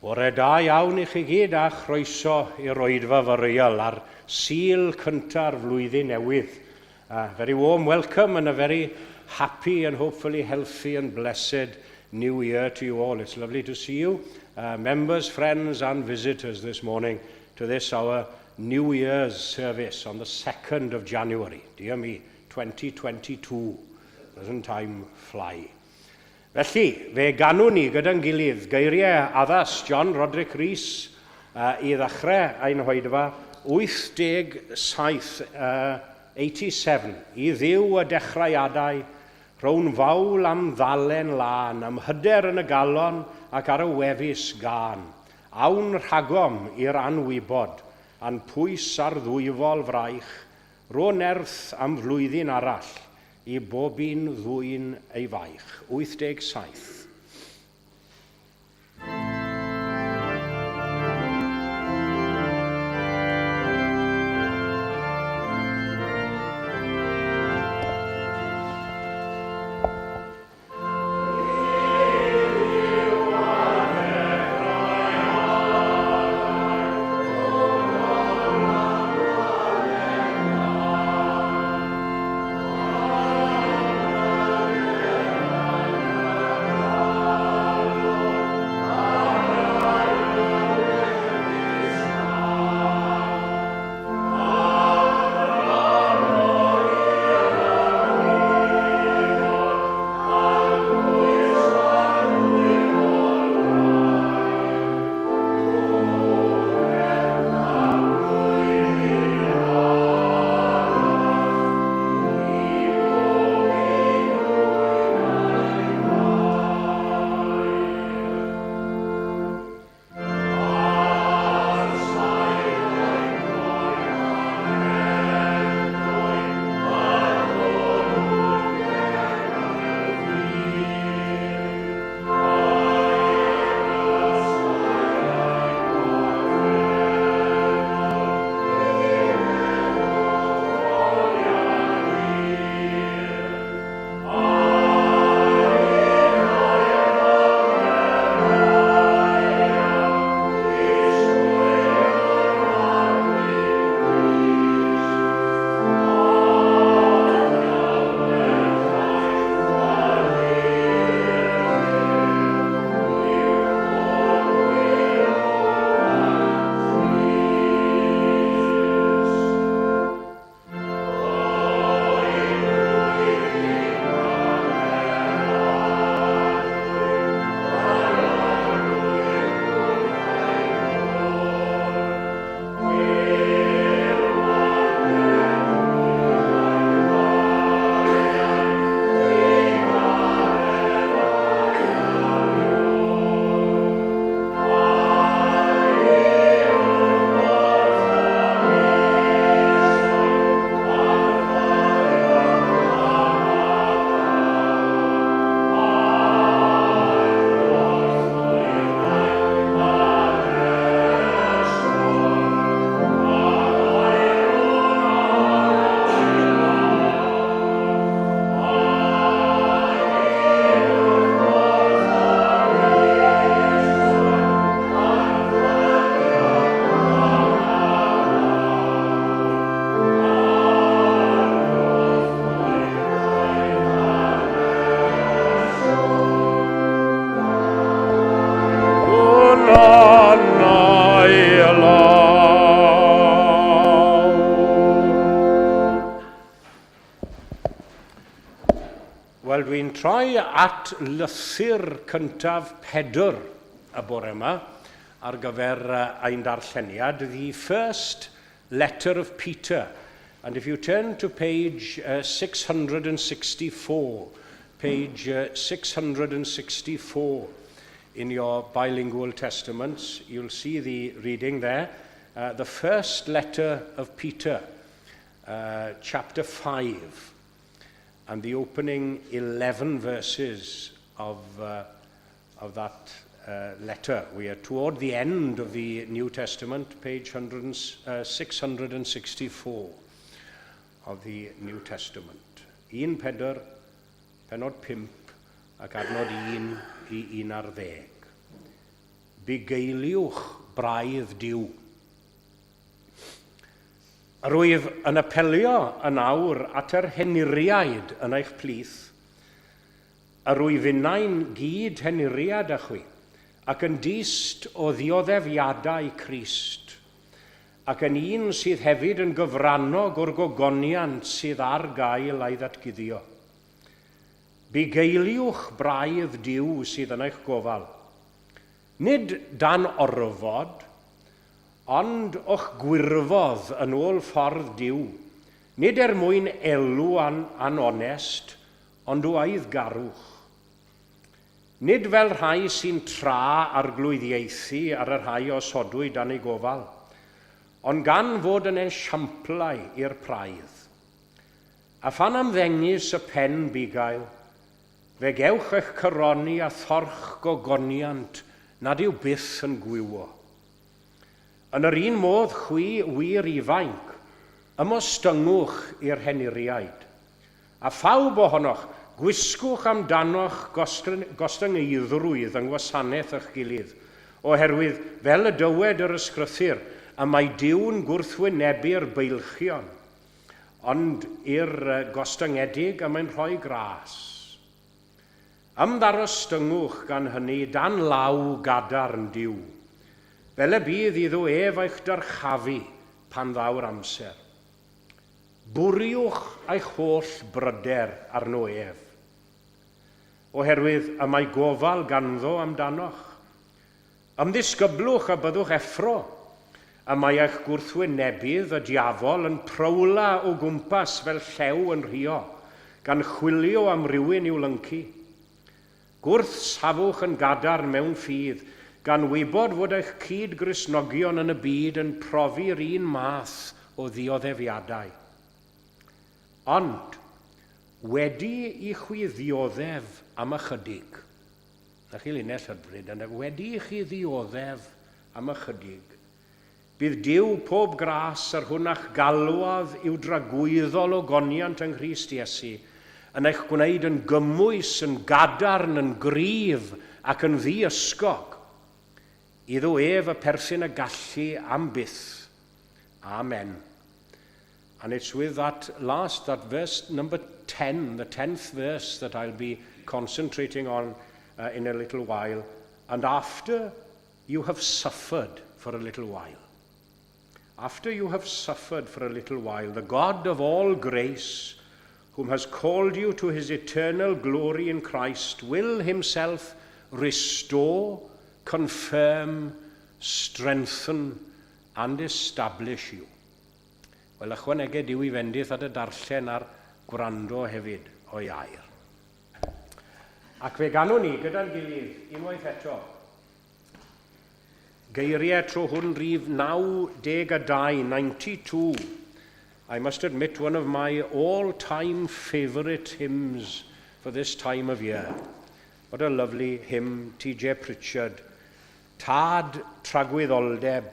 Bore da iawn I chi gyd a chroeso i'r oedfa fariol ar Sul cynta'r flwyddyn newydd. Very warm welcome and a very happy and hopefully healthy and blessed New Year to you all. It's lovely to see you, members, friends and visitors this morning to this our New Year's service on the 2nd of January. Dear me, 2022. Doesn't time fly? Felly, fe ganwn ni gyda'n gilydd geiriau addas John Roderick Rees I ddechrau ein hoedfa 87, 87, I ddiw y dechreuadau rhown fawl am ddalen lan, am hyder yn y galon ac ar y wefus gan, awn rhagom i'r anwybod, a'n pwys ar ddwyfol fraich, ro nerth am flwyddyn arall, I bob un ddwyn ei faich. 87. Wel, dwi'n troi at lythyr cyntaf 4 y bore yma ar gyfer ein darlleniad, the first letter of Peter. And if you turn to page 664, page 664 in your bilingual testaments, you'll see the reading there. The first letter of Peter, chapter 5. And the opening 11 verses of that letter. We are toward the end of the New Testament, page 664 of the New Testament. 1 Pedr, penod 5, ac adnod 1 I 11. bugeiliwch braidd diw. Rwyf yn apelio yn awr at yr heniriaid yn eich plith, a rwyf unau'n gyd heniriad â chwi, ac yn dist o ddioddefiadau Crist, ac yn un sydd hefyd yn gyfrannog o'r gogoniant sydd ar gael ei ddatguddio. Bugeiliwch braidd diw sydd yn eich gofal, nid dan orfod, ond o'ch gwirfodd yn ôl ffordd diw, nid mwyn elw anonest, ond o aiddgarwch. Nid fel rhai sy'n tra ar glwyddiaethu ar y rhai osodwyd dan ei gofal, ond gan fod yn esiamplau i'r praidd. A phan ymddengys y pen bugail, fe gewch eich cyroni a thorch gogoniant nad yw byth yn gwywo. Yn yr un modd chwi wir ifanc, ymostygwch i'r heniriaid. A phawb ohonoch, gwisgwch amdanoch gostyngeidhrwydd yng ngwasanaeth eich gilydd, oherwydd fel y dywed yr ysgrythur, y mae Duw'n gwrthwynebu'r beilchion, ond i'r gostyngedig y mae'n rhoi gras. Ymddarostyngwch gan hynny dan law gadarn Duw, fel y bydd iddo ef eich dyrchafu pan ddaw'r amser. Bwriwch eich holl bryder arno ef, oherwydd y mae gofal ganddo amdanoch. Ymddisgyblwch a byddwch effro, y mae eich gwrthwynebydd y diafol yn prowla o gwmpas fel llew yn rhio, gan chwilio am rywun i'w lyncu. Gwrthsafwch yn gadarn mewn ffydd, gan wybod fod eich cyd-gristnogion yn y byd yn profi'r un math o ddioddefiadau. Ond, wedi i chwi ddioddef am ychydig, na chi linell hydfryd, wedi i chi ddioddef am ychydig, bydd Duw pob gras ar hwnna'ch galwad i'w dragwyddol o goniant yng Nghrist Iesu, yn eich gwneud yn gymwys, yn gadarn, yn gryf ac yn ddiysgog, iddo ef y perthyn y gallu am byth. Amen. And it's with that verse number 10, the 10th verse, that I'll be concentrating on in a little while. And after you have suffered for a little while, after you have suffered for a little while, the God of all grace, whom has called you to his eternal glory in Christ, will himself restore, confirm, strengthen, and establish you. Wel, ychwanegau Duw I fendith at y darllen ar gwrando hefyd o iair. Ac fe ganwn ni gyda'n gilydd unwaith eto geiriau tro hwn rhif 92, 92. I must admit, one of my all-time favourite hymns for this time of year. What a lovely hymn, T.J. Pritchard. Tad tragwyddoldeb,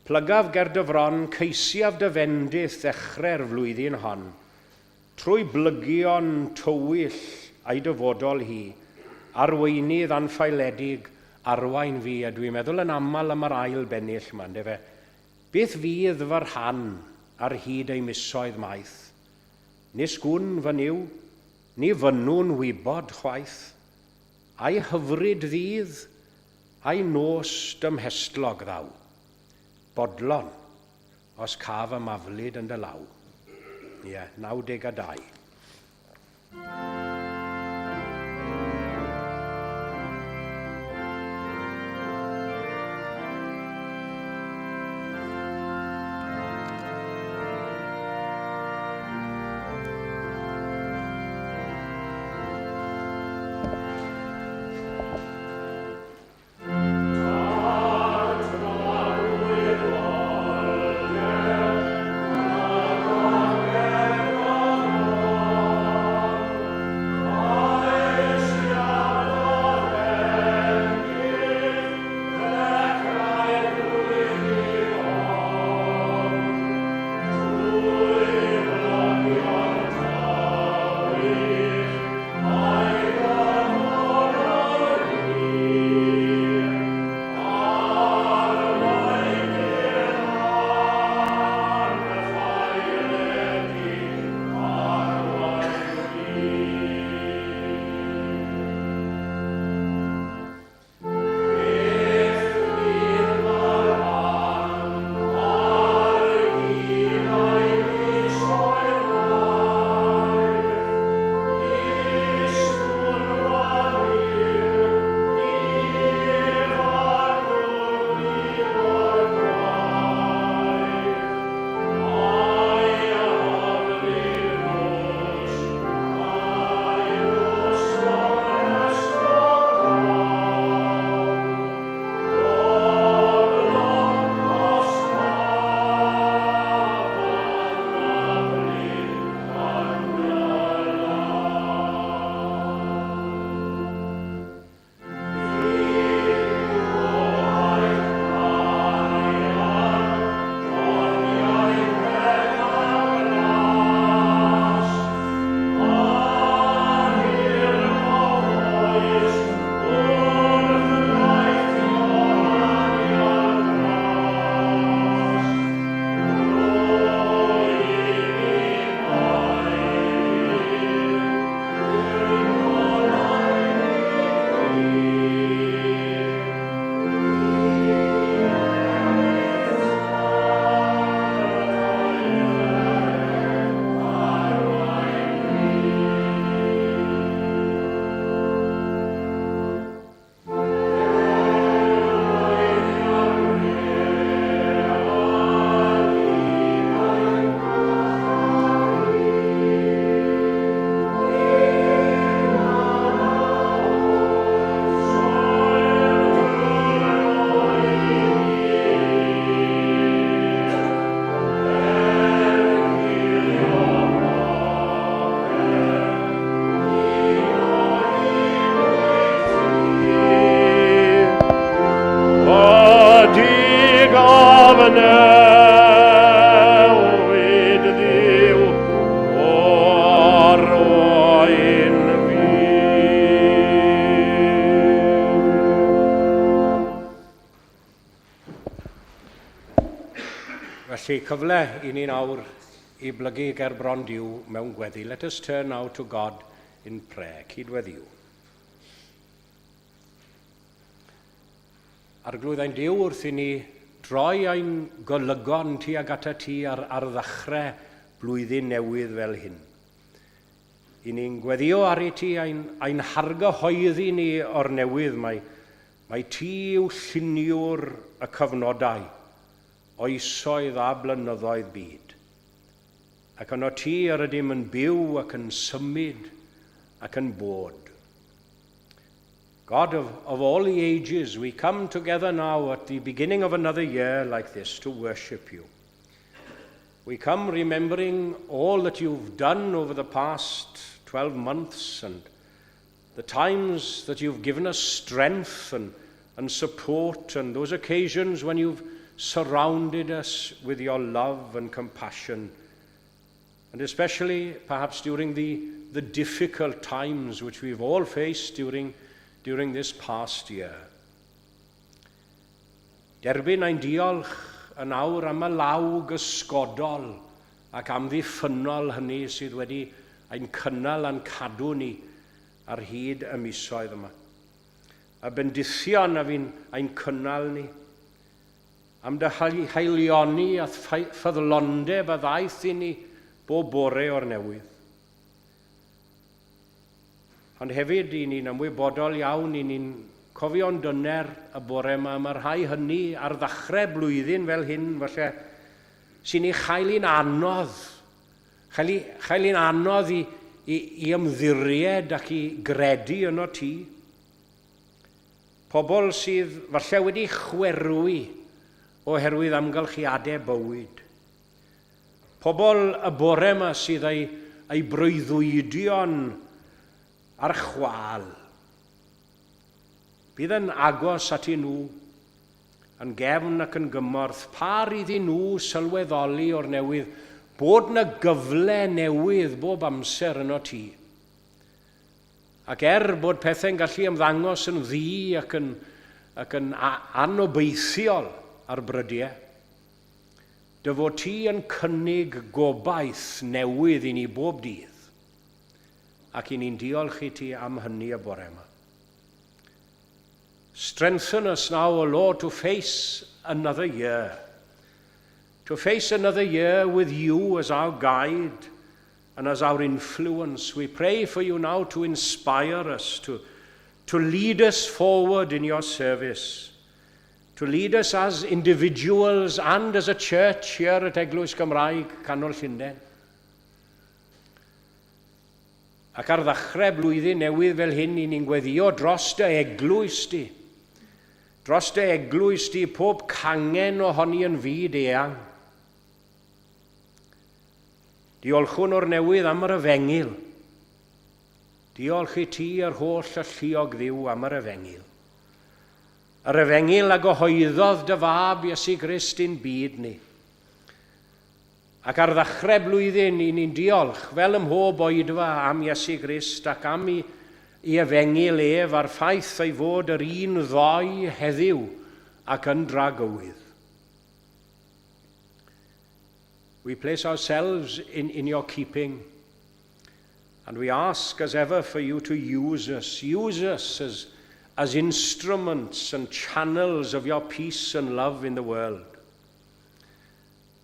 plygaf ger dyfron, ceisiaf dyfendydd ddechrau'r flwyddyn hon, trwy blygion tywyll a'i dyfodol hi, arweinydd anffeiledig, arwain fi, a dwi'n meddwl yn aml am yr ail bennill yma, ndefe. Beth fydd fy rhan ar hyd ei misoedd maith? Nis gwn fy niw, ni fynnwn wybod chwaith, a'i hyfryd ddydd, a'i nos dymhestlog ddaw, bodlon os caf y maflyd yn dy law. Ie, 92. newid ddiw o'r oen fi. Felly cyfle i ni nawr I blygu ger bron Duw mewn gweddi. Let us turn now to God in prayer. Cydweddiw. Arglwydda'n Duw wrth I ni droi ein golygon tuag ata ti ar ddechrau blwyddyn newydd fel hyn. I ni'n gweddio ar I ti ein hargyhoeddi ni o'r newydd. Mae ti yw lluniwr y cyfnodau, oesoedd a blynyddoedd byd. Ac yno ti ar ydym yn byw ac yn symud ac yn bod. God of all the ages, we come together now at the beginning of another year like this to worship you. We come remembering all that you've done over the past 12 months and the times that you've given us strength and support and those occasions when you've surrounded us with your love and compassion. And especially perhaps during the difficult times which we've all faced during this past year. Derbyn ein diolch yn awr am y law gysgodol ac am ddiffynol hynny sydd wedi ein cynnal a'n cadw ni ar hyd y misoedd yma. A bendithion a fi'n ein cynnal ni, am dy haelioni a ffyddlondeb a ddaeth I ni bob bore o'r newydd. Ond hefyd I ni'n ymwybodol iawn I ni'n cofio'n dyner y bore yma. Mae rhai hynny ar ddechrau blwyddyn fel hyn, falle, sy'n I chael i'n anodd. Chael i'n anodd I ymddiried ac I gredu yno ti. Pobl sydd falle wedi chwerwi oherwydd amgylchiadau bywyd. Pobl y bore yma sydd ei breuddwydion ar chwal. Bydd yn agos at I nhw, yn gefn ac yn gymorth, par iddyn nhw sylweddoli o'r newydd, bod na gyfle newydd bob amser yno ti. Ac bod pethau'n gallu ymddangos yn ddi ac yn anobeithiol ar brydiau, dy fod ti yn cynnig gobaith newydd I ni bob dydd, ac I ni'n diolch I ti am hynny y bore yma. Strengthen us now, O Lord, to face another year. To face another year with you as our guide and as our influence. We pray for you now to inspire us, to lead us forward in your service, to lead us as individuals and as a church here at Eglwys Gymraeg, Canol Llundain. Ac ar ddechrau blwyddyn newydd fel hyn, I ni'n gweddio dros dy eglwys di. Dros dy eglwys di, pob cangen ohoni yn fyd eang. Diolchwn o'r newydd am yr efengil. Diolch I ti yr holl alluog ddiw am yr efengil. Yr efengil a gyhoeddodd dy fab Iesu Grist i'n byd ni. Ac ar ddechrau blwyddyn I ni'n diolch fel ym mhob oedfa am Iesu Grist ac am I efengil ef a'r ffaith ei fod yr un ddoi heddiw ac yn dragywydd. We place ourselves in your keeping, and we ask as ever for you to use us as instruments and channels of your peace and love in the world.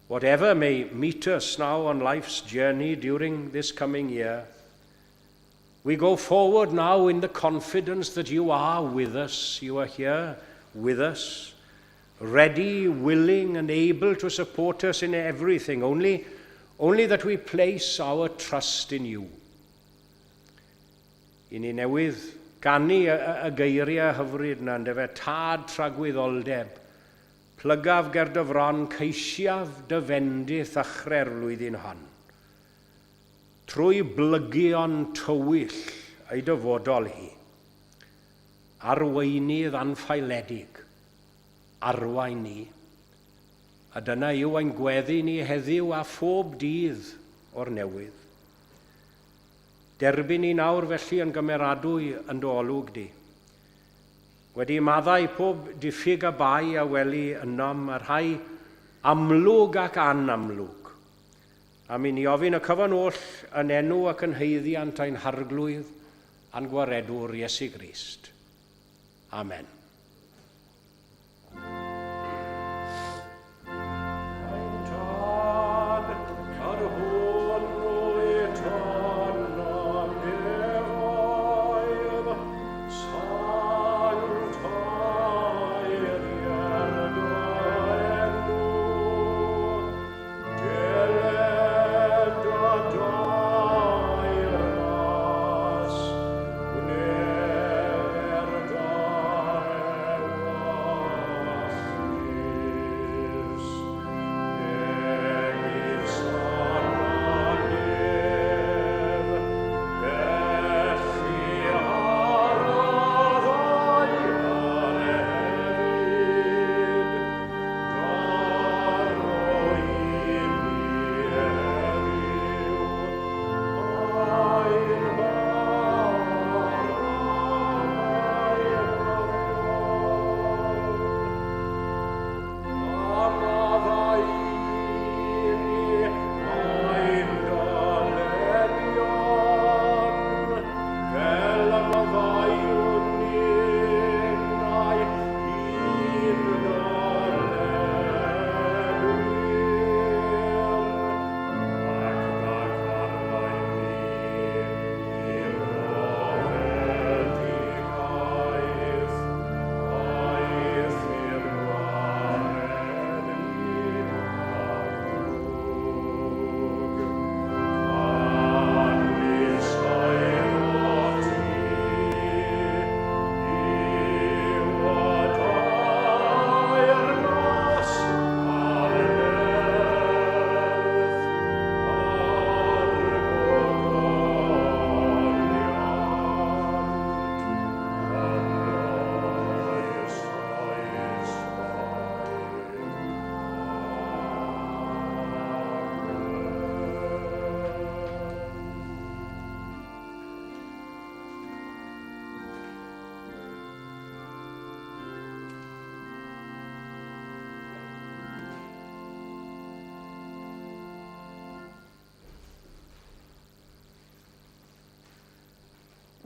Whatever may meet us now on life's journey during this coming year, we go forward now in the confidence that you are with us. You are here with us, ready, willing, and able to support us in everything, only that we place our trust in you. I ni newydd gannu y geiriau hyfryd na, ynde fe, tad tragwyddoldeb, plygaf ger dy fron, ceisiaf dy fendith a chrerlwydd hon. Trwy blygion tywyll ei dyfodol hi, arweinydd anffeiledig, arwain ni, A dyna yw ein gweddi ni heddiw a phob dydd o'r newydd. Derbyn ni nawr felly yn gymeradwy yn dy olwg di. Wedi maddau pob diffyg a bai a weli ynom a rhai amlwg ac anamlwg. A mi ni ofyn y cyfan oll yn enw ac yn heiddiant ein harglwydd a'n gwaredwr Iesu Grist. Amen.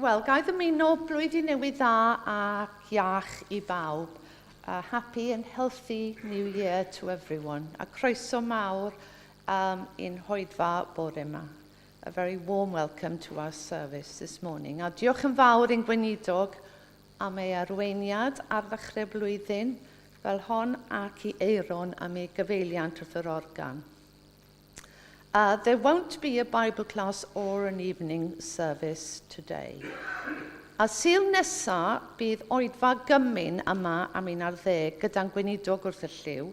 Wel, gaeth ymuno blwyddyn newydd dda ac iach i bawb. A happy and healthy New Year to everyone. A croeso mawr i'n hoedfa bore yma. A very warm welcome to our service this morning. A diolch yn fawr i'n gweinidog am ei arweiniad ar ddechrau blwyddyn fel hon ac i Eiron am ei gyfeiliant wrth yr organ. There won't be a Bible class or an evening service today. A Sul nesa bydd oedfa gymyn yma am 11 gyda'n gweinidog wrth y lliw,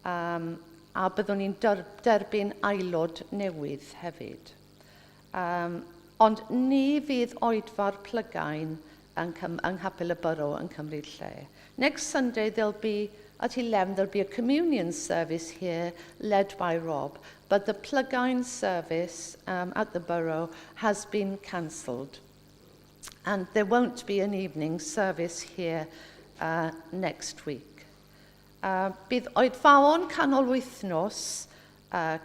a byddwn ni'n derbyn aelod newydd hefyd. Ond ni fydd oedfa'r Plygain yng Nghapel y Borough yn cymryd lle. Next Sunday at 11 there'll be a communion service here led by Rob, but the Plygain service at the Borough has been cancelled. And there won't be an evening service here next week. Bydd oedfaon canol wythnos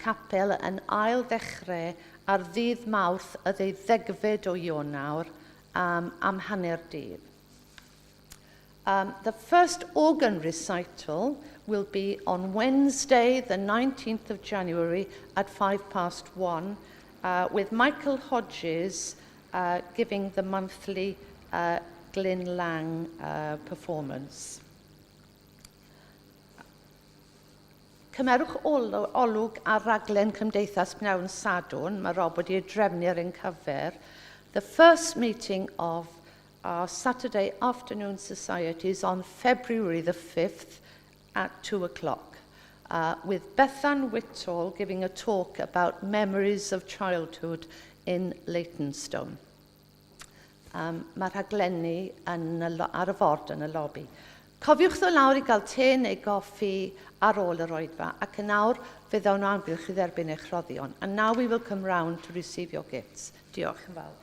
capel yn ail ddechrau ar ddydd Mawrth y 12 o Ionawr am hanner dydd. The first organ recital will be on Wednesday, the 19th of January at 1:05 with Michael Hodges giving the monthly Glyn Lang performance. Cymerwch olwg ar raglen Cymdeithas Pnawn Sadwn, mae Rob wedi drefnu ar ein cyfer. The first meeting of our Saturday afternoon societies on February the 5th at 2:00, with Bethan Whitall giving a talk about memories of childhood in Leytonstone. Mae rhaglenni ar y ford yn y lobby. Cofiwch ddod lawr i gael te neu goffi ar ôl yr oedfa, ac yn awr fe ddawn nhw amgylch i dderbyn eich rhoddion. And now we will come round to receive your gifts. Diolch yn fawr.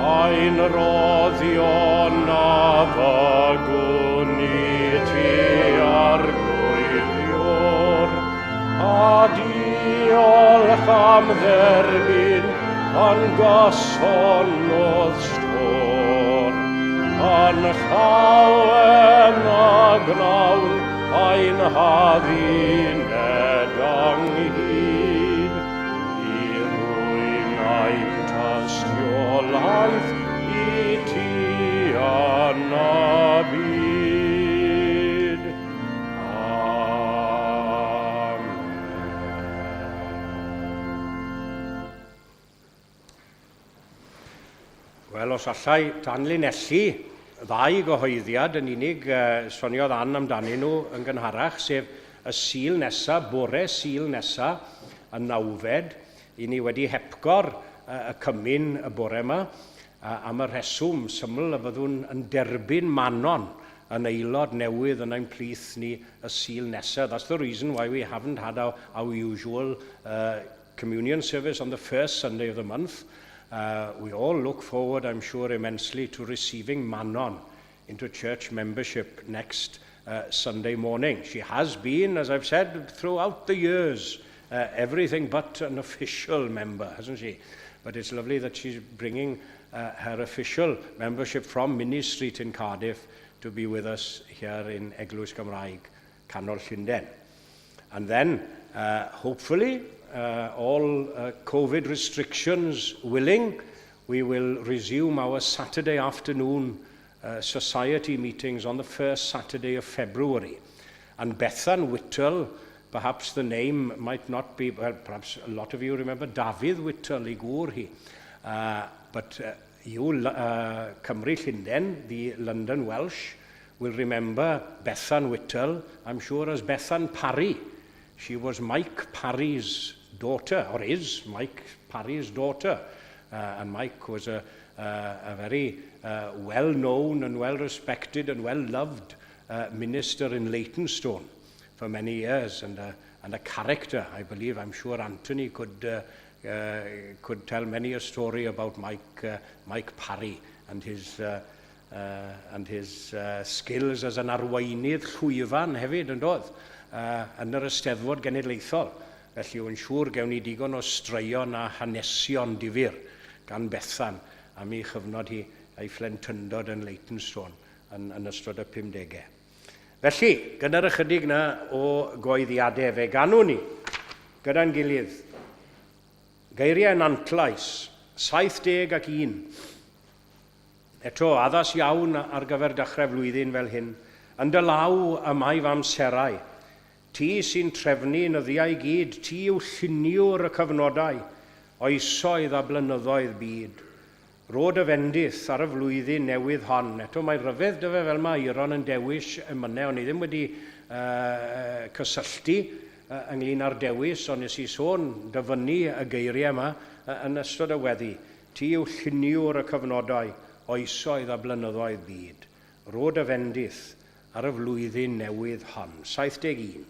Ein roddion a fagwn I ti arglwyddiwr, a diolch am dderbyn yn gosfonodd stor, yn llawen a gnawn ein haddyn edanghyd, I rwy'n ein tastiolaeth I ti anna byd. Amen. Wel, os allai danlinellu ddau gyhoeddiad yn unig soniodd Ann amdanyn nhw yn gynharach, sef y Sul nesa, bore Sul nesa, y 9fed, I ni wedi hepgor y cymyn y bore yma, am y rheswm syml y byddwn yn derbyn Manon yn aelod newydd yn ein plith ni y Sul nesa. That's the reason why we haven't had our usual communion service on the first Sunday of the month. We all look forward, I'm sure, immensely to receiving Manon into church membership next Sunday morning. She has been, as I've said, throughout the years, everything but an official member, hasn't she? But it's lovely that she's bringing her official membership from Minnie Street in Cardiff to be with us here in Eglwys Gymraeg, Canol Llundain. And then, hopefully, all COVID restrictions willing, we will resume our Saturday afternoon society meetings on the first Saturday of February. And Bethan Whittle, perhaps the name might not be, well, perhaps a lot of you remember David Whittle, I gwr hi. But you, Cymru Llundain, the London Welsh, will remember Bethan Whittle, I'm sure, as Bethan Parry. She was Mike Parry's daughter, or is Mike Parry's daughter. And Mike was a very well-known and well-respected and well-loved minister in Leytonstone for many years, and a character, I believe. I'm sure Anthony could tell many a story about Mike Parry and his skills as an arweinydd llwyfan hefyd yn dod yn yr Eisteddfod Genedlaethol. Felly yw'n siŵr gewn ni digon o straeon a hanesion difyr gan Bethan am ei chyfnod hi a'i phlentyndod yn Leytonstone yn ystod y 50au. Felly, gyda'r ychydig na o goeddiadau fe ganwn ni gyda'n gilydd geiriau yn antlais 71. Eto, addas iawn ar gyfer dechrau flwyddyn fel hyn, yn dy law y maif amserau, ti sy'n trefnu yn y ddiau gyd, ti yw lluniwr y cyfnodau, oesoedd a blynyddoedd byd. Rod y fendith ar y flwyddyn newydd hon. Eto, mae ryfedd dy fe fel mae Iron yn dewis y mynau, ond I ddim wedi cysylltu ynglyn â'r dewis, ond nes I sôn dyfynnu y geiriau yma yn ystod y weddi. Ti yw lluniwr y cyfnodau, oesoedd a blynyddoedd byd. Rod y fendith ar y flwyddyn newydd hon. 71.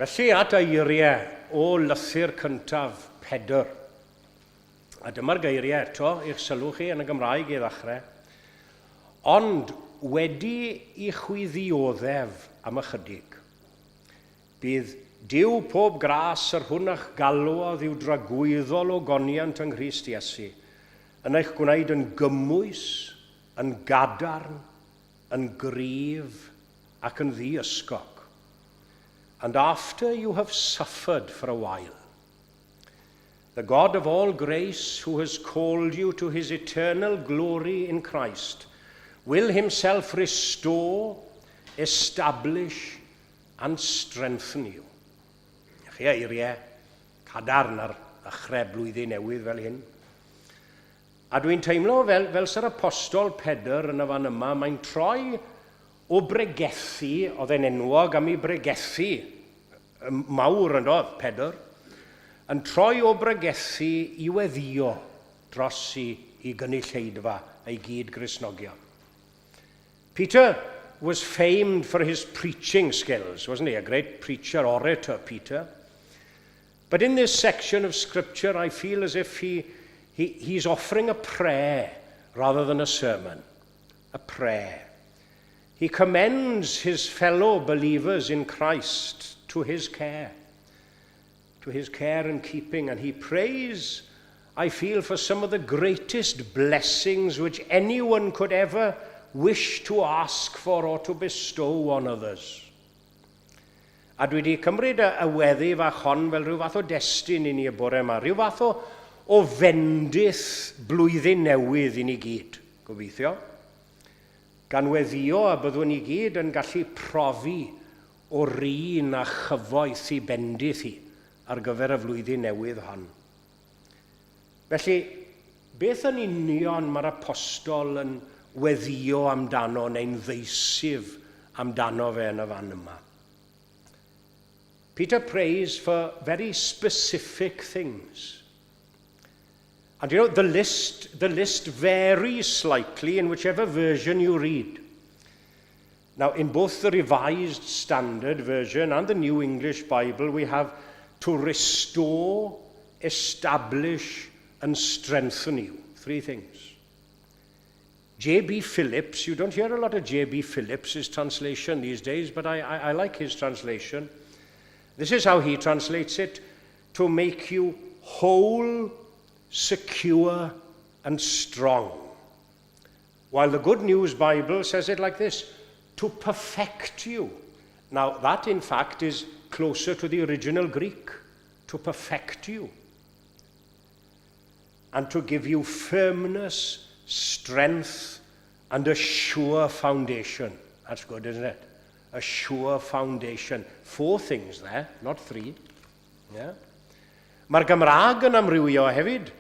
Felly at eiriau o lythyr cyntaf 4. A dyma'r geiriau eto i'ch sylw chi yn y Gymraeg i ddechrau. Ond wedi i chwiddioddef am ychydig. Bydd Dyw pob gras yr hwnach galwodd i'w dragwyddol o goniant yng Nghrist Iesu yn eich gwneud yn gymwys, yn gadarn, yn gryf ac yn ddiysgog. And after you have suffered for a while, the God of all grace, who has called you to his eternal glory in Christ, will himself restore, establish, and strengthen you. Chi eiriau cadarn ar ddechrau blwyddyn newydd fel hyn. A dwi'n teimlo fel sy'r apostol Pedr yn y fan yma, mae'n troi o bregethu, oedd e'n enwog am ei bregethu, mawr yn oedd Pedr, yn troi o bregethu i weddio dros i gynulleidfa ei gyd Gristnogion. Peter was famed for his preaching skills, wasn't he? A great preacher, orator, Peter. But in this section of Scripture, I feel as if he's offering a prayer rather than a sermon. A prayer. He commends his fellow believers in Christ to his care. to his care and keeping, and he prays, I feel, for some of the greatest blessings which anyone could ever wish to ask for or to bestow on others. A dwi wedi cymryd y weddi fach hon fel rhyw fath o destun i ni y bore yma, rhyw fath o fendith blwyddyn newydd i ni gyd, gobeithio. Gan weddio a byddwn ni gyd yn gallu profi o'r un a chyfoeth i bendith i ar gyfer y flwyddyn newydd hon. Felly, beth yn union mae'r apostol yn weddio amdano neu'n ddeisif amdano fe yn y fan yma? Peter prays for very specific things. And you know, the list varies slightly in whichever version you read. Now, in both the Revised Standard Version and the New English Bible, we have to restore, establish, and strengthen you. 3 things. J.B. Phillips, you don't hear a lot of J.B. Phillips' translation these days, but I like his translation. This is how he translates it: to make you whole, secure, and strong. While the Good News Bible says it like this: to perfect you. Now, that in fact is closer to the original Greek, to perfect you. And to give you firmness, strength, and a sure foundation. That's good, isn't it? A sure foundation. 4 things there, not 3. Yeah? Mae'r Gymraeg yn amrywio hefyd.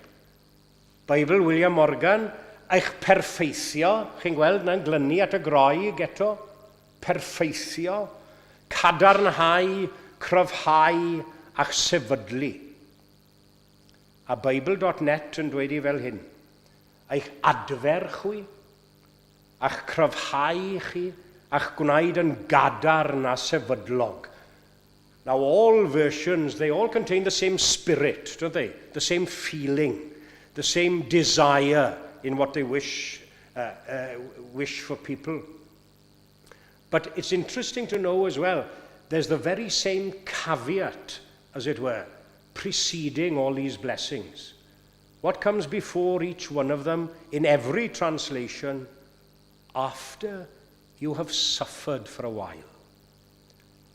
Bible William Morgan, eich perfeithio, chi'n gweld na'n glynu at y groeg eto, perfeithio, cadarnhau, cryfhau a'ch sefydlu. A Bible.net yn dweud i fel hyn: eich adfer chwi, a'ch cryfhau chi, a'ch gwneud yn gadarn a sefydlog. Now, all versions, they all contain the same spirit, don't they? The same feeling, the same desire in what they wish for people. But it's interesting to know as well, there's the very same caveat, as it were, preceding all these blessings. What comes before each one of them in every translation? After you have suffered for a while.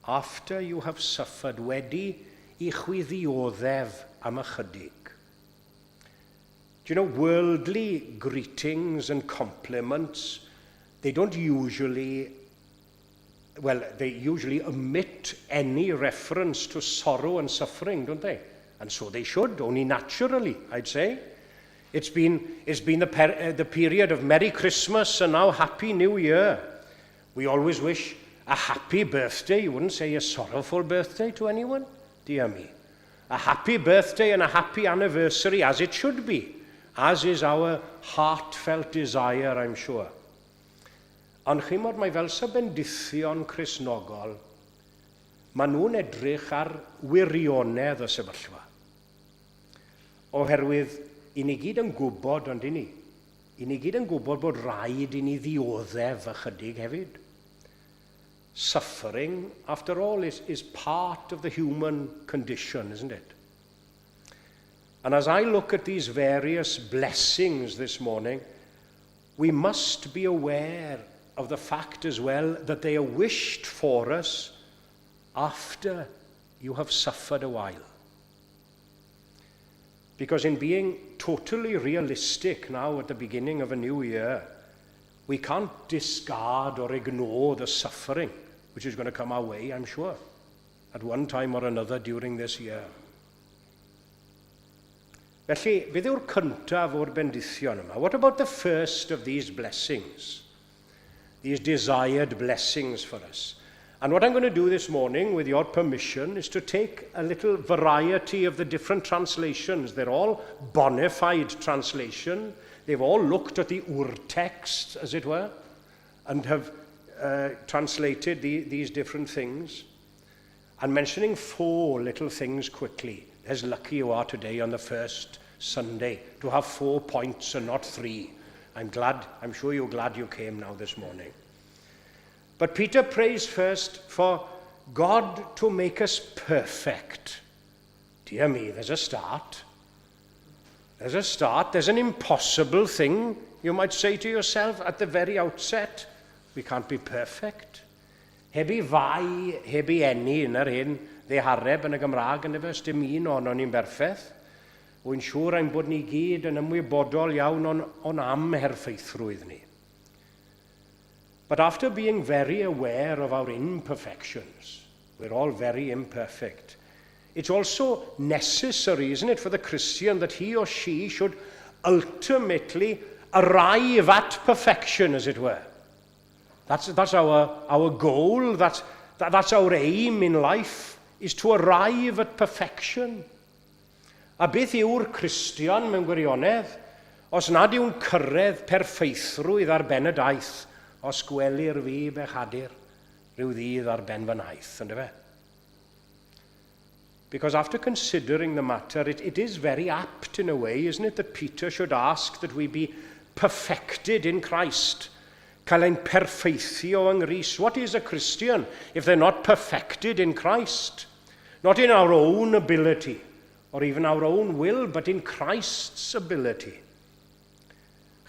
After you have suffered, wedi I chwi ddioddef am ychydig. Do you know, worldly greetings and compliments, they usually omit any reference to sorrow and suffering, don't they? And so they should, only naturally, I'd say. It's been the period of Merry Christmas and now Happy New Year. We always wish a happy birthday. You wouldn't say a sorrowful birthday to anyone, dear me. A happy birthday and a happy anniversary, as it should be, as is our heartfelt desire, I'm sure. Ond chymod, mae fel sa bendithion Cristnogol, maen nhw'n edrych ar wirionedd y sefyllfa. Oherwydd, i ni gyd yn gwybod, ond i ni gyd yn gwybod bod rhaid i ni ddioddef ychydig hefyd. Suffering, after all, is part of the human condition, isn't it? And as I look at these various blessings this morning, we must be aware of the fact as well that they are wished for us after you have suffered a while. Because in being totally realistic now at the beginning of a new year, we can't discard or ignore the suffering which is going to come our way, I'm sure, at one time or another during this year. Felly, beth yw'r cyntaf o'r bendithion yma? What about the first of these blessings? These desired blessings for us. And what I'm going to do this morning, with your permission, is to take a little variety of the different translations. They're all bona fide translation. They've all looked at the ur-text, as it were, and have translated these different things. And mentioning 4 little things quickly. As lucky you are today on the first Sunday to have 4 points and not 3. I'm sure you're glad you came now this morning. But Peter prays first for God to make us perfect. dear me, there's a start. There's a start. There's an impossible thing, you might say to yourself at the very outset. We can't be perfect. Heb I fai, heb I enni yn yr hyn, ddehareb yn y Gymraeg yn efo, dim un o'n ni'n berffeth. Wy'n siŵr ein bod ni gyd yn ymwybodol iawn o'n amherffeithrwydd ni. But after being very aware of our imperfections, we're all very imperfect, it's also necessary, isn't it, for the Christian that he or she should ultimately arrive at perfection, as it were. That's our goal, that's our aim in life, is to arrive at perfection. A beth yw'r Christian mewn gwirionedd, os nad yw'n cyrraedd perfeithrwydd ar ben y daith, os gwelir fi bechadur, rhyw ddydd ar ben fy naeth, ynddo fe? Because after considering the matter, it is very apt in a way, isn't it, that Peter should ask that we be perfected in Christ. Cael ein perfeithio yng Nghrist. What is a Christian if they're not perfected in Christ? Not in our own ability, or even our own will, but in Christ's ability.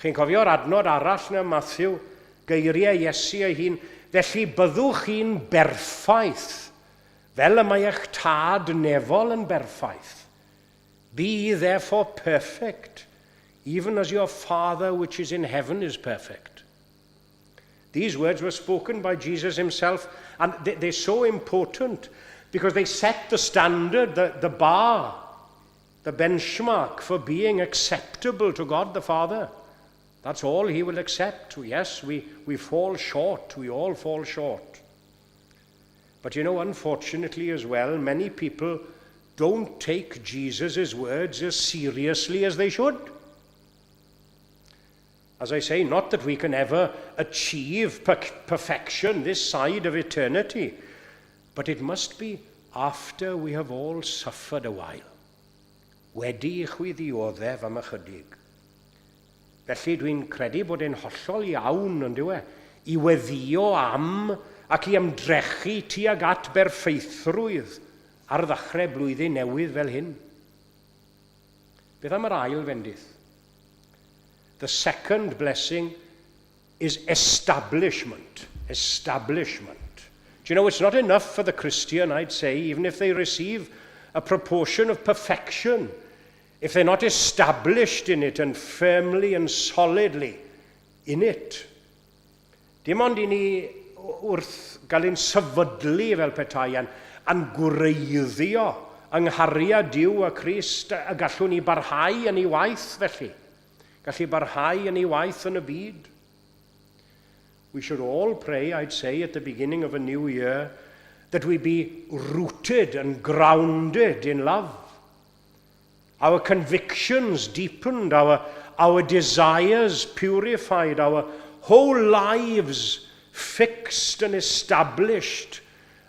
Chi'n cofio'r adnod arall na Matthew, geiriau Iesu ei hun, felly byddwch chi'n berffaith, fel y mae eich tad nefol yn berffaith. Be ye therefore perfect, even as your Father which is in heaven is perfect. These words were spoken by Jesus himself, and they're so important because they set the standard, the bar, the benchmark for being acceptable to God the Father. That's all he will accept. Yes, we fall short. We all fall short. But you know, unfortunately as well, many people don't take Jesus' words as seriously as they should. As I say, not that we can ever achieve perfection this side of eternity, but it must be after we have all suffered a while. Wedi chwiddioddef am ychydig. Felly dwi'n credu bod e'n hollol iawn, yn dyw e, I weddio am ac I ymdrechu tuag at berffeithrwydd ar ddechrau blwyddyn newydd fel hyn. Beth am yr ail fendith? The second blessing is establishment. Establishment. Do you know, it's not enough for the Christian, I'd say, even if they receive a proportion of perfection, if they're not established in it and firmly and solidly in it. Dim ond I ni wrth gael ein sefydlu fel petai yn gwreiddio yng nghariad Duw a Christ a gallwn ni barhau yn ei waith felly. Gallu barhau yn ei waith yn y byd. We should all pray, I'd say, at the beginning of a new year, that we be rooted and grounded in love. Our convictions deepened, our desires purified, our whole lives fixed and established.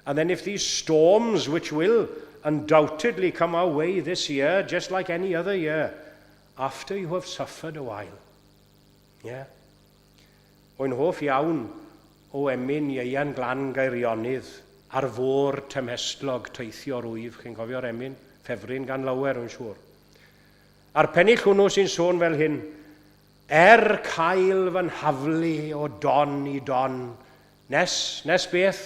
And then if these storms, which will undoubtedly come our way this year, just like any other year, after you have suffered a while. Yeah. Wy'n hoff iawn o emyn Ieian Glan Gairionydd ar fôr temhestlog teithio'r wyf. Chi'n cofio'r emyn? Ffefryn gan lawer, yn siŵr. A'r pennill hwnnw sy'n sôn fel hyn, cael fy nhaflu o don I don, nes beth,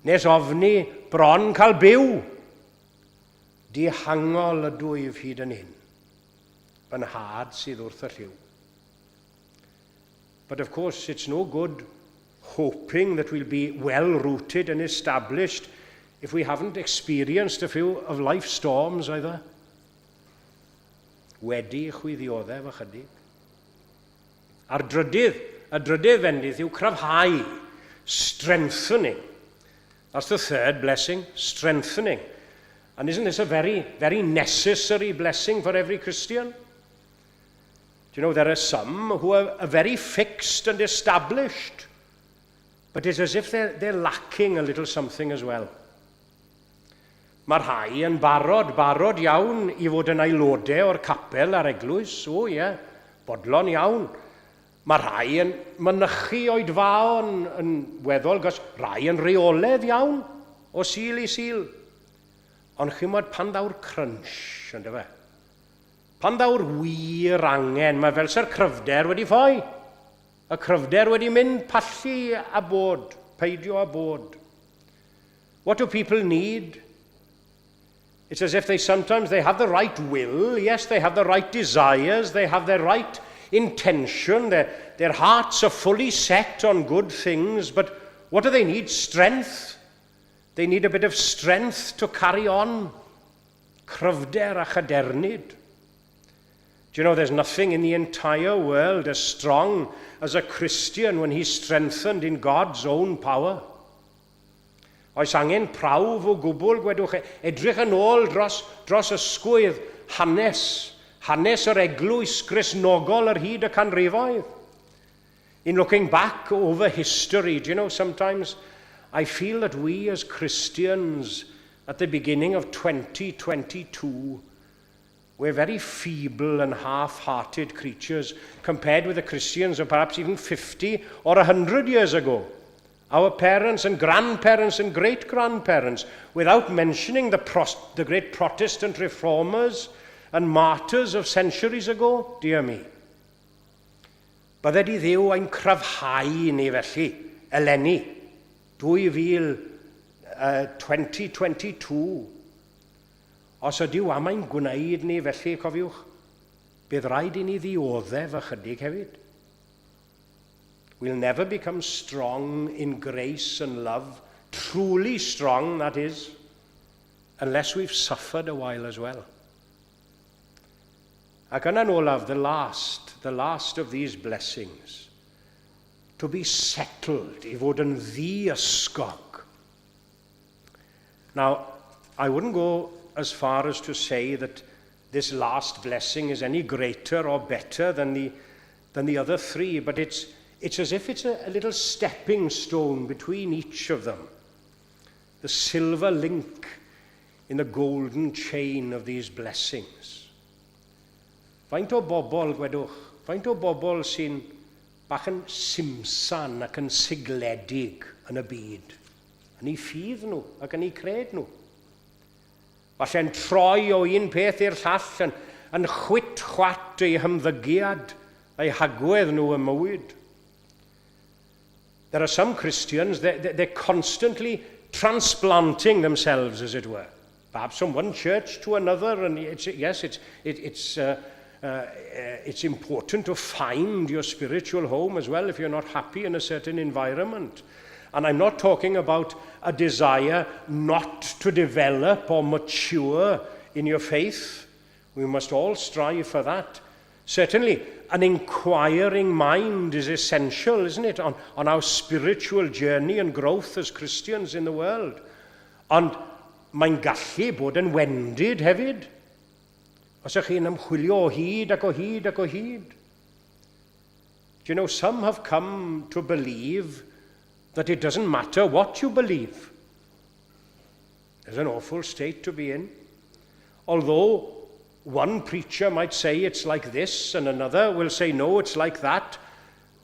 nes ofni bron cael byw, dihangol y dwyf hyd yn hyn, fy nhad sydd wrth y lliw. But of course, it's no good hoping that we'll be well-rooted and established if we haven't experienced a few of life storms either. Wedi chwiddioddef ychydig. A'r drydydd fendith yw cryfhau, strengthening. That's the third blessing, strengthening. And isn't this a very, very necessary blessing for every Christian? Do you know, there are some who are very fixed and established, but it's as if they're lacking a little something as well. Mae'r rhai yn barod iawn I fod yn aelodau o'r capel ar Eglwys, bodlon iawn. Mae'r rhai yn mynychu oedfaon yn weddol, gos rhai yn reoledd iawn, o sil I sil. Ond chymod, pan ddaw'r crunch, ynddo fe? Pan ddaw'r wir angen, mae fel sa'r cryfder wedi ffoi. Y cryfder wedi mynd pallu a bod, peidio a bod. What do people need? It's as if sometimes they have the right will, yes, they have the right desires, they have their right intention, their hearts are fully set on good things, but what do they need? Strength. They need a bit of strength to carry on. Cryfder a chadernid. Do you know, there's nothing in the entire world as strong as a Christian when he's strengthened in God's own power. Oes angen prawf o gwbl, gwedwch, edrych yn ôl dros ysgwydd hanes yr Eglwys Gristnogol ar hyd y canrifoedd. In looking back over history, do you know, sometimes I feel that we as Christians at the beginning of 2022, we're very feeble and half-hearted creatures compared with the Christians of perhaps even 50 or 100 years ago. Our parents and grandparents and great-grandparents, without mentioning the great Protestant reformers and martyrs of centuries ago, dear me. Bydde di Dduw ein cryfhau ni felly, eleni, 2022. Os ydyw am ein gwneud ni felly, cofiwch, bydd rhaid i ni ddioddef ychydig hefyd. We'll never become strong in grace and love, truly strong, that is, unless we've suffered a while as well. Ac yna'n olaf, the last of these blessings, to be settled, I fod yn ddi-ysgog. Now, I wouldn't go as far as to say that this last blessing is any greater or better than the other three, but it's as if it's a little stepping stone between each of them. The silver link in the golden chain of these blessings. Faint o bobl, gwedwch, faint o bobl sy'n bach yn simsan ac yn sigledig yn y byd. Yn ei ffydd nhw ac yn ei cred nhw. Falle'n troi o un peth i'r llall yn chwit-chwat eu hymddygiad eu hagwedd nhw y mywyd. There are some Christians, they're constantly transplanting themselves, as it were. Perhaps from one church to another, and it's important to find your spiritual home as well if you're not happy in a certain environment. And I'm not talking about a desire not to develop or mature in your faith. We must all strive for that. Certainly, an inquiring mind is essential, isn't it, on our spiritual journey and growth as Christians in the world. Ond mae'n gallu bod yn wendid hefyd. Os ych chi'n ymchwilio o hyd ac o hyd ac o hyd. Do you know, some have come to believe that it doesn't matter what you believe. There's an awful state to be in. Although one preacher might say it's like this and another will say no, it's like that.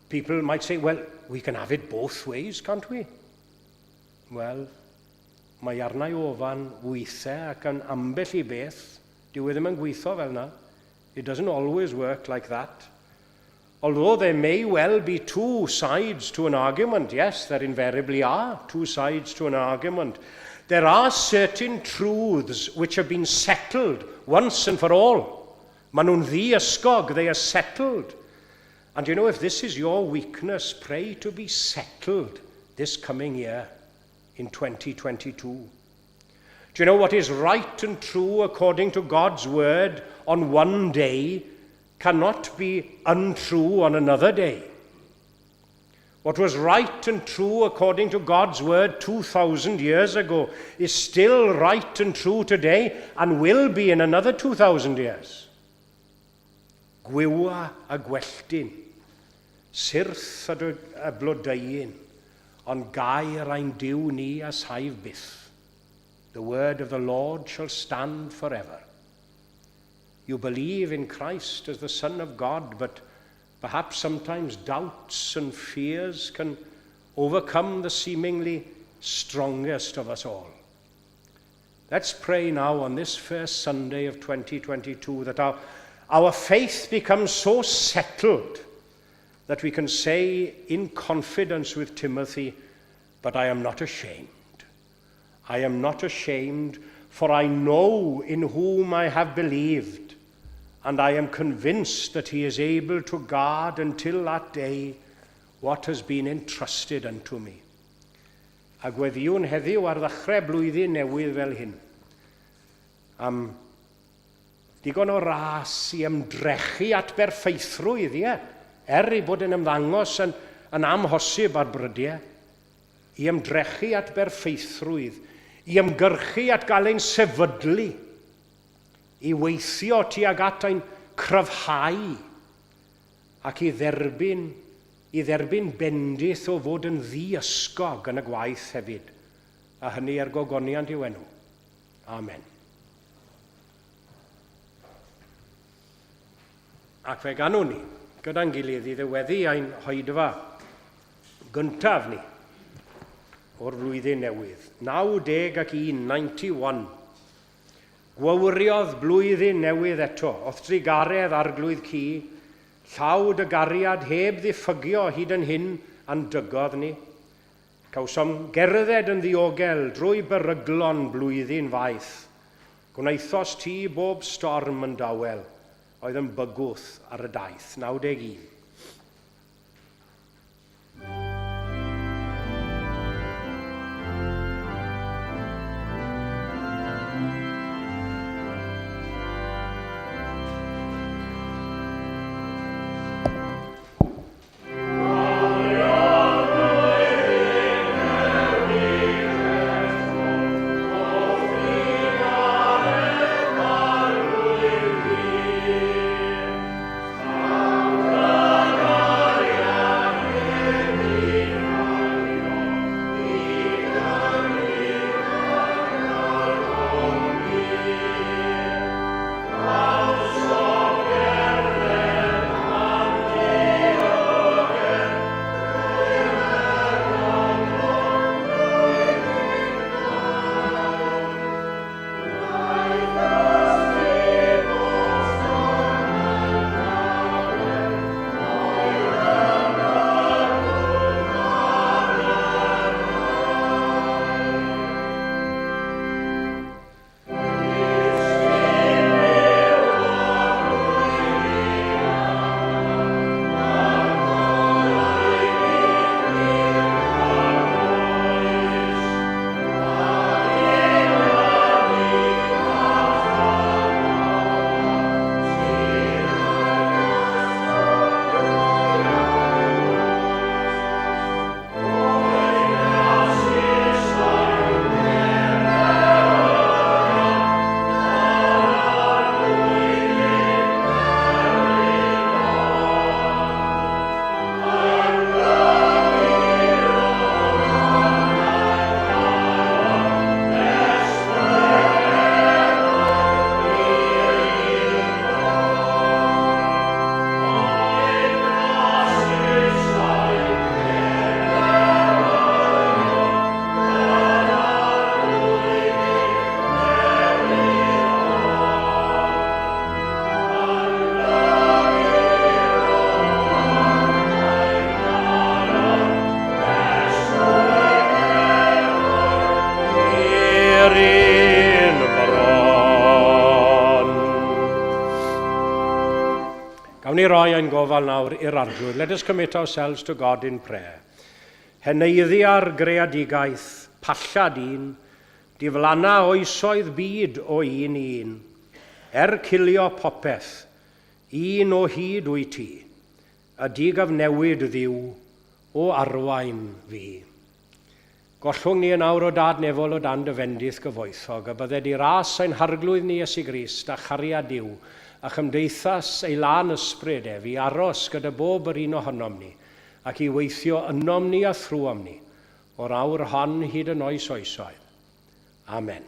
People might say, well, we can have it both ways, can't we? Well, mae arna I ofan weithiau ac yn ambell I beth, dyw e ddim yn gweithio fel na. It doesn't always work like that. Although there may well be two sides to an argument, yes, there invariably are two sides to an argument. There are certain truths which have been settled once and for all. Maen nhw'n ddi-ysgog, they are settled. And you know, if this is your weakness, pray to be settled this coming year in 2022. Do you know what is right and true according to God's word on one day cannot be untrue on another day? What was right and true according to God's word 2,000 years ago is still right and true today and will be in another 2,000 years. Gwywa a gwelltyn, sirth a blodeuyn, ond gair ein diw ni a saif byth. The word of the Lord shall stand forever. You believe in Christ as the Son of God, but perhaps sometimes doubts and fears can overcome the seemingly strongest of us all. Let's pray now on this first Sunday of 2022 that our faith becomes so settled that we can say in confidence with Timothy, but I am not ashamed. I am not ashamed, for I know in whom I have believed, and I am convinced that he is able to guard until that day what has been entrusted unto me. A gweddiwn heddiw ar ddechrau blwyddyn newydd fel hyn. Digon o ras i ymdrechu at berffeithrwydd, i bod yn ymddangos yn amhosib ar brydiau, i ymdrechu at berffeithrwydd, i ymgyrchu at gael ein sefydlu, i weithio tuag at ein cryfhau, ac i dderbyn bendith o fod yn ddiysgog yn y gwaith hefyd, a hynny ar gogoniant i'w enw. Amen. Ac fe ganwn ni, gyda'n gilydd, i ddiweddu ein hoedfa gyntaf ni o'r flwyddyn newydd. 91. Gwawriodd blwyddyn newydd eto. Oedd trigaredd arglwydd ci, llawd y gariad heb ddiffygio hyd yn hyn a'n dygodd ni. Cawsom gerdded yn ddiogel drwy beryglon blwyddyn faith. Gwnaethos ti bob storm yn dawel, oedd yn bygwth ar y daith. 91. Gawn ni roi ein gofal nawr i'r arglwydd. Let us commit ourselves to God in prayer. Heneiddia'r greadigaeth, pallad un, diflanna oesoedd byd o un i un, cilio popeth, un o hyd wyt ti, a digafnewid ddiw o arwain fi. Gollwng ni yn awr o dad nefol o dan dy fendith gyfoethog, a bydde di ras ein harglwydd ni Iesu Grist a chariad Duw, a chymdeithas ei lan ysbryd fi aros gyda bob yr un ohonom ni, ac i weithio ynom ni a thrwom ni, o'r awr hon hyd yn oes oesoedd. Amen.